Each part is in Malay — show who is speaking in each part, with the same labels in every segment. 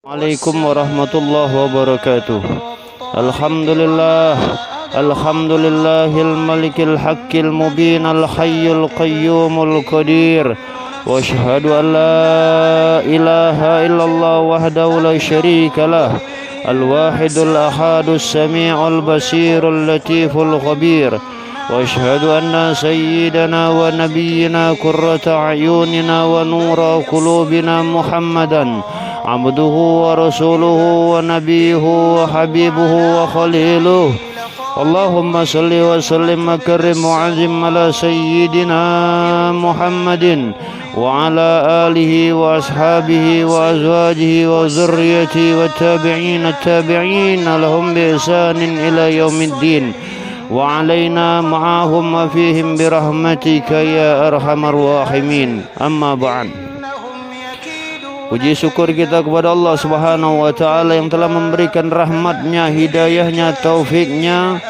Speaker 1: Assalamualaikum warahmatullahi wabarakatuh. Alhamdulillah, alhamdulillahil malikil haqqil mubin al hayyul qayyumul qadir. Wa asyhadu an la ilaha illallah wahdahu la syarika lah. Al wahidul ahadus sami'ul basirul latiful khabir. Wa asyhadu anna sayyidana wa nabiyyina qurrata a'yunina wa nura qulubina Muhammadan عبده ورسوله ونبيه وحبيبه وخليله اللهم صل وسلم وكرم وعظم على سيدنا محمد وعلى آله وأصحابه وأزواجه وذريته والتابعين لهم بإحسان إلى يوم الدين وعلينا معهم وفيهم برحمتك يا أرحم الراحمين أما بعد. Puji syukur kita kepada Allah Subhanahu wa taala yang telah memberikan rahmatnya, hidayahnya, taufiknya,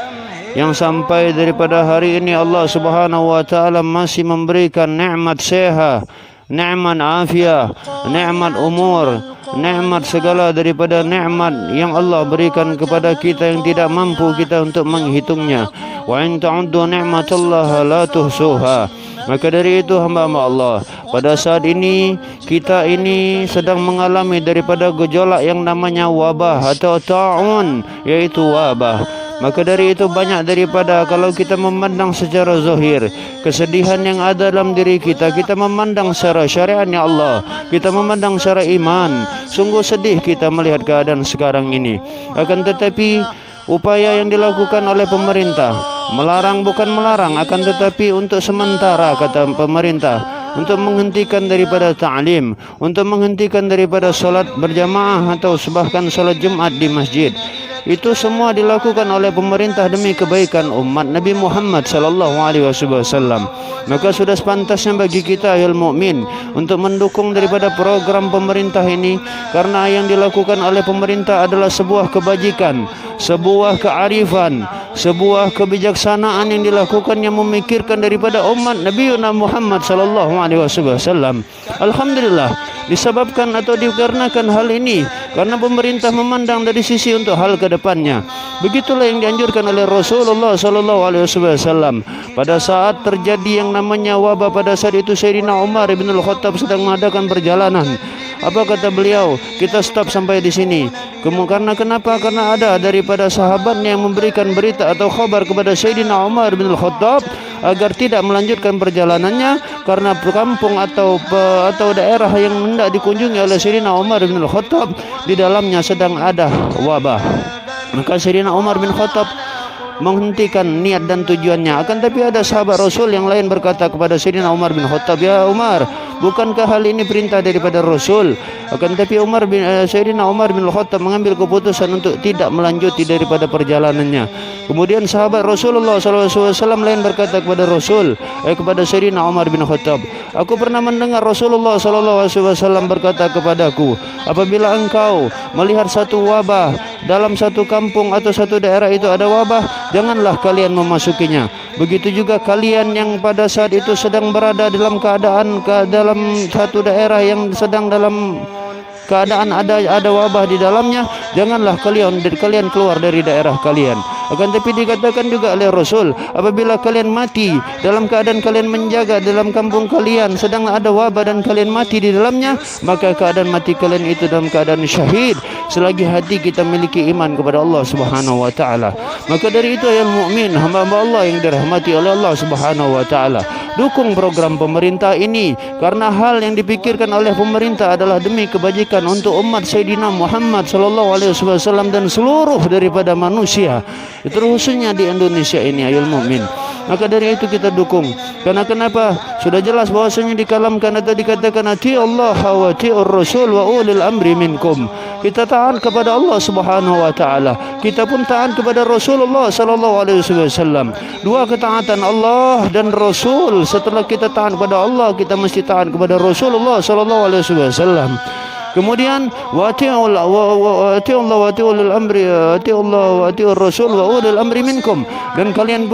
Speaker 1: yang sampai daripada hari ini Allah Subhanahu wa taala masih memberikan nikmat sehat, nikmat afiat, nikmat umur, nikmat segala daripada nikmat yang Allah berikan kepada kita yang tidak mampu kita untuk menghitungnya. Wa in ta'uddu ni'matallahi la tuhsuha. Maka dari itu hamba-hamba Allah, pada saat ini kita ini sedang mengalami daripada gejolak yang namanya wabah atau ta'un, yaitu wabah. Maka dari itu banyak daripada kalau kita memandang secara zahir kesedihan yang ada dalam diri kita, kita memandang secara syariatnya Allah, kita memandang secara iman, sungguh sedih kita melihat keadaan sekarang ini. Akan tetapi upaya yang dilakukan oleh pemerintah, melarang bukan melarang, akan tetapi untuk sementara kata pemerintah, untuk menghentikan daripada ta'lim, untuk menghentikan daripada solat berjamaah atau bahkan solat Jumat di masjid. Itu semua dilakukan oleh pemerintah demi kebaikan umat Nabi Muhammad sallallahu alaihi wasallam. Maka sudah sepantasnya bagi kita ayol mukmin untuk mendukung daripada program pemerintah ini, karena yang dilakukan oleh pemerintah adalah sebuah kebajikan, sebuah kearifan, sebuah kebijaksanaan yang dilakukan yang memikirkan daripada umat Nabi Muhammad sallallahu alaihi wasallam. Alhamdulillah, disebabkan atau dikarenakan hal ini karena pemerintah memandang dari sisi untuk hal ke depannya. Begitulah yang dianjurkan oleh Rasulullah sallallahu alaihi wasallam. Pada saat terjadi yang namanya wabah, pada saat itu Sayyidina Umar bin Al-Khattab sedang mengadakan perjalanan. Apa kata beliau? Kita stop sampai di sini. Karena kenapa? Karena ada daripada sahabatnya yang memberikan berita atau khabar kepada Sayyidina Umar bin Al-Khattab agar tidak melanjutkan perjalanannya karena kampung atau daerah yang hendak dikunjungi oleh Sayyidina Umar bin Al-Khattab di dalamnya sedang ada wabah. Maka Sayyidina Umar bin Khattab menghentikan niat dan tujuannya. Akan tapi ada sahabat Rasul yang lain berkata kepada Sayyidina Umar bin Khattab, "Ya Umar, bukankah hal ini perintah daripada Rasul?" Akan tapi Sayyidina Umar bin Khattab mengambil keputusan untuk tidak melanjuti daripada perjalanannya. Kemudian sahabat Rasulullah SAW lain berkata kepada Rasul, kepada Sayyidina Umar bin Khattab, "Aku pernah mendengar Rasulullah SAW berkata kepadaku, apabila engkau melihat satu wabah dalam satu kampung atau satu daerah itu ada wabah, janganlah kalian memasukinya. Begitu juga kalian yang pada saat itu sedang berada dalam keadaan dalam satu daerah yang sedang dalam keadaan ada wabah di dalamnya, janganlah kalian keluar dari daerah kalian." Akan tapi dikatakan juga oleh Rasul, apabila kalian mati dalam keadaan kalian menjaga dalam kampung kalian sedang ada wabah dan kalian mati di dalamnya, maka keadaan mati kalian itu dalam keadaan syahid selagi hati kita memiliki iman kepada Allah Subhanahu wa taala. Maka dari itu ayol mukmin, hamba-hamba Allah yang dirahmati oleh Allah Subhanahu wa taala, dukung program pemerintah ini karena hal yang dipikirkan oleh pemerintah adalah demi kebajikan untuk umat Sayyidina Muhammad sallallahu alaihi wasallam dan seluruh daripada manusia, terkhususnya di Indonesia ini ayol mukmin. Maka dari itu kita dukung. Karena kenapa? Sudah jelas bahwasanya dikalamkan atau dikatakan ati Allah wa atiur Rasul wa ulil amri minkum. Kita taat kepada Allah Subhanahu wa taala. Kita pun taat kepada Rasulullah sallallahu alaihi wasallam. Dua ketaatan Allah dan Rasul. Setelah kita taat kepada Allah, kita mesti taat kepada Rasulullah sallallahu alaihi wasallam. Kemudian wa ati'ullah wa ati'ullah wa ati'ul amri ati'ullah wa ati'ur rasul wa ulul amri minkum. Dan kalian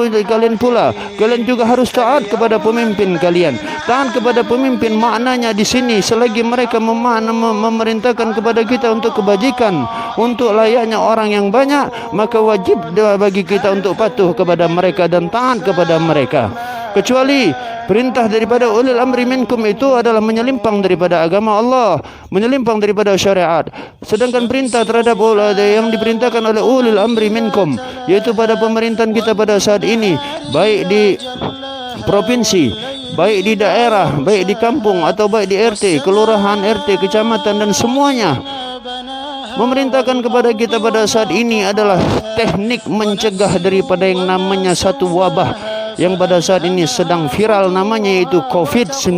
Speaker 1: pula kalian juga harus taat kepada pemimpin kalian. Taat kepada pemimpin maknanya di sini selagi mereka memerintahkan kepada kita untuk kebajikan, untuk layaknya orang yang banyak, maka wajib bagi kita untuk patuh kepada mereka dan taat kepada mereka. Kecuali perintah daripada ulil amri minkum itu adalah menyelimpang daripada agama Allah, menyelimpang daripada syariat. Sedangkan perintah terhadap yang diperintahkan oleh ulil amri minkum, yaitu pada pemerintahan kita pada saat ini, baik di provinsi, baik di daerah, baik di kampung atau baik di RT, kelurahan, RT, kecamatan dan semuanya, memerintahkan kepada kita pada saat ini adalah teknik mencegah daripada yang namanya satu wabah yang pada saat ini sedang viral, namanya yaitu COVID-19.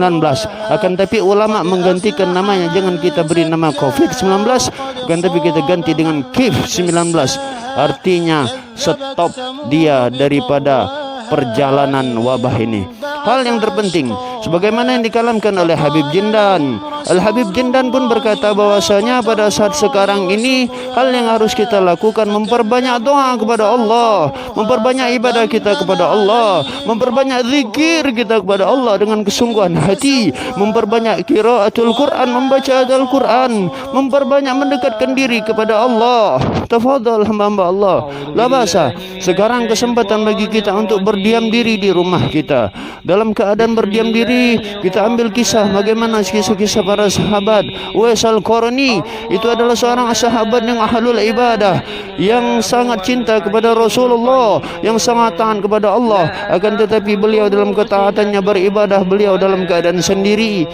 Speaker 1: Akan tapi ulama menggantikan namanya, jangan kita beri nama COVID-19, akan tapi kita ganti dengan KIF-19. Artinya stop dia daripada perjalanan wabah ini. Hal yang terpenting sebagaimana yang dikalamkan oleh Habib Jindan. Al-Habib Jindan pun berkata bahwasanya pada saat sekarang ini hal yang harus kita lakukan memperbanyak doa kepada Allah, memperbanyak ibadah kita kepada Allah, memperbanyak zikir kita kepada Allah dengan kesungguhan hati, memperbanyak qiraatul Quran, membaca Al-Quran, memperbanyak mendekatkan diri kepada Allah. Tafadhal hamba-hamba Allah. La basa. Sekarang kesempatan bagi kita untuk berdiam diri di rumah kita. Dalam keadaan berdiam diri, kita ambil kisah bagaimana kisah-kisah para sahabat. Uwais Al-Qarni itu adalah seorang sahabat yang ahlul ibadah, yang sangat cinta kepada Rasulullah, yang sangat taat kepada Allah. Akan tetapi beliau dalam ketaatannya beribadah, beliau dalam keadaan sendiri.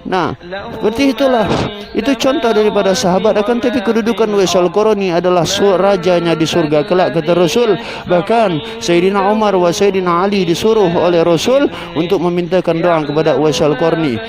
Speaker 1: Nah, seperti itulah. Itu contoh daripada sahabat. Akan tapi kedudukan Uwais Al-Qarni adalah rajanya di surga kelak, kata Rasul. Bahkan Sayyidina Umar wa Sayyidina Ali disuruh oleh Rasul untuk memintakan doa kepada Uwais Al-Qarni.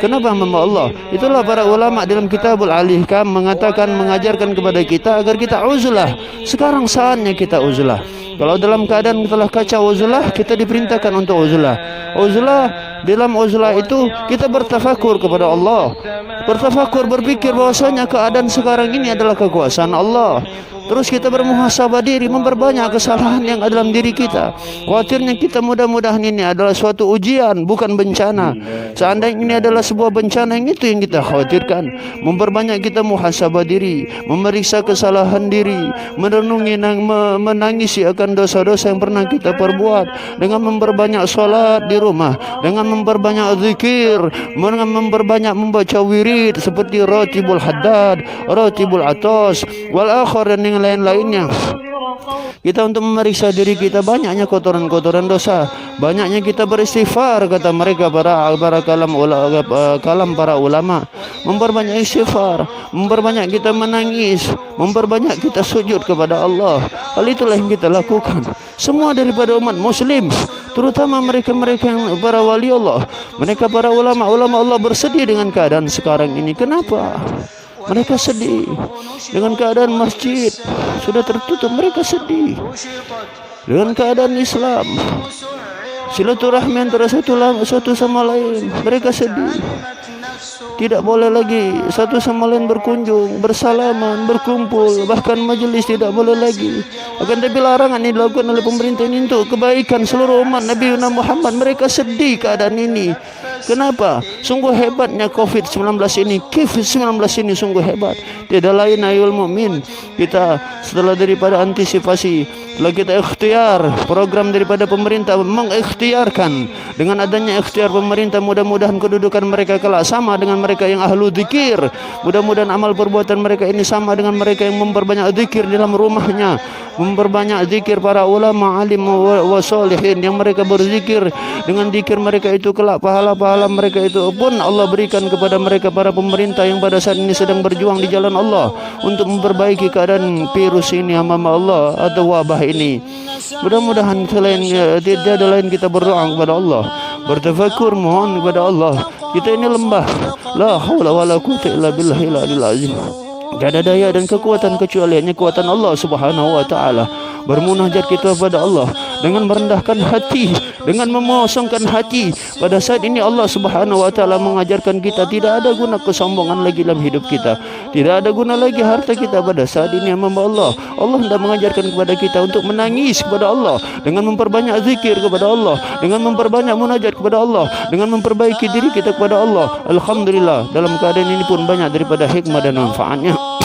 Speaker 1: Kenapa hamba Allah? Itulah para ulama dalam Kitabul Al-Ihkam mengatakan, mengajarkan kepada kita agar kita uzlah. Sekarang saatnya kita uzlah. Kalau dalam keadaan telah kacau uzlah, kita diperintahkan untuk uzlah. Uzlah, dalam uzlah itu kita bertafakur kepada Allah. Bertafakur, berpikir bahwasanya keadaan sekarang ini adalah kekuasaan Allah. Terus kita bermuhasabah diri, memperbanyak kesalahan yang ada dalam diri kita. Khawatirnya kita mudah-mudahan ini adalah suatu ujian, bukan bencana. Seandainya ini adalah sebuah bencana, yang itu yang kita khawatirkan. Memperbanyak kita muhasabah diri, memeriksa kesalahan diri, merenungi, menangisi akan dosa-dosa yang pernah kita perbuat, dengan memperbanyak solat di rumah, dengan memperbanyak zikir, dengan memperbanyak membaca wirid seperti Ratibul Haddad, Ratibul Atas, wal akhar dan yang lain-lainnya. Kita untuk memeriksa diri kita, banyaknya kotoran-kotoran dosa, banyaknya kita beristighfar, kata mereka para kalam para ulama. Memperbanyak istighfar, memperbanyak kita menangis, memperbanyak kita sujud kepada Allah. Hal itulah yang kita lakukan. Semua daripada umat muslim, terutama mereka-mereka yang para wali Allah, mereka para ulama-ulama Allah bersedih dengan keadaan sekarang ini. Kenapa? Mereka sedih dengan keadaan masjid sudah tertutup. Mereka sedih dengan keadaan Islam, silaturahmi antara satu sama lain. Mereka sedih. Tidak boleh lagi satu sama lain berkunjung, bersalaman, berkumpul, bahkan majelis tidak boleh lagi. Akan tapi larangan ini dilakukan oleh pemerintah ini untuk kebaikan seluruh umat Nabi Muhammad. Mereka sedih keadaan ini. Kenapa? Sungguh hebatnya COVID-19 ini, COVID-19 ini sungguh hebat. Tidak lain ayul mukmin, kita setelah daripada antisipasi, setelah kita ikhtiar program daripada pemerintah mengikhtiarkan, dengan adanya ikhtiar pemerintah, mudah-mudahan kedudukan mereka kelak sama dengan mereka yang ahlu zikir. Mudah-mudahan amal perbuatan mereka ini sama dengan mereka yang memperbanyak zikir dalam rumahnya, memperbanyak zikir para ulama, alim wa salihin, yang mereka berzikir. Dengan zikir mereka itu kelak pahala-pahala mereka itu pun Allah berikan kepada mereka para pemerintah yang pada saat ini sedang berjuang di jalan Allah untuk memperbaiki keadaan virus ini, hamba Allah, atau wabah ini. Mudah-mudahan selain tidak ada lain kita berdoa kepada Allah, bertafakur, mohon kepada Allah. Kita ini lembah, la haula wala quwwata illa billahil aliyil azim. Tidak ada daya dan kekuatan kecuali hanya kekuatan Allah Subhanahu wa taala. bermunajat kita kepada Allah dengan merendahkan hati, dengan memosongkan hati. Pada saat ini Allah Subhanahu wa taala mengajarkan kita tidak ada guna kesombongan lagi dalam hidup kita. Tidak ada guna lagi harta kita pada saat ini hamba Allah. Allah hendak mengajarkan kepada kita untuk menangis kepada Allah dengan memperbanyak zikir kepada Allah, dengan memperbanyak munajat kepada Allah, dengan memperbaiki diri kita kepada Allah. Alhamdulillah, dalam keadaan ini pun banyak daripada hikmah dan manfaatnya.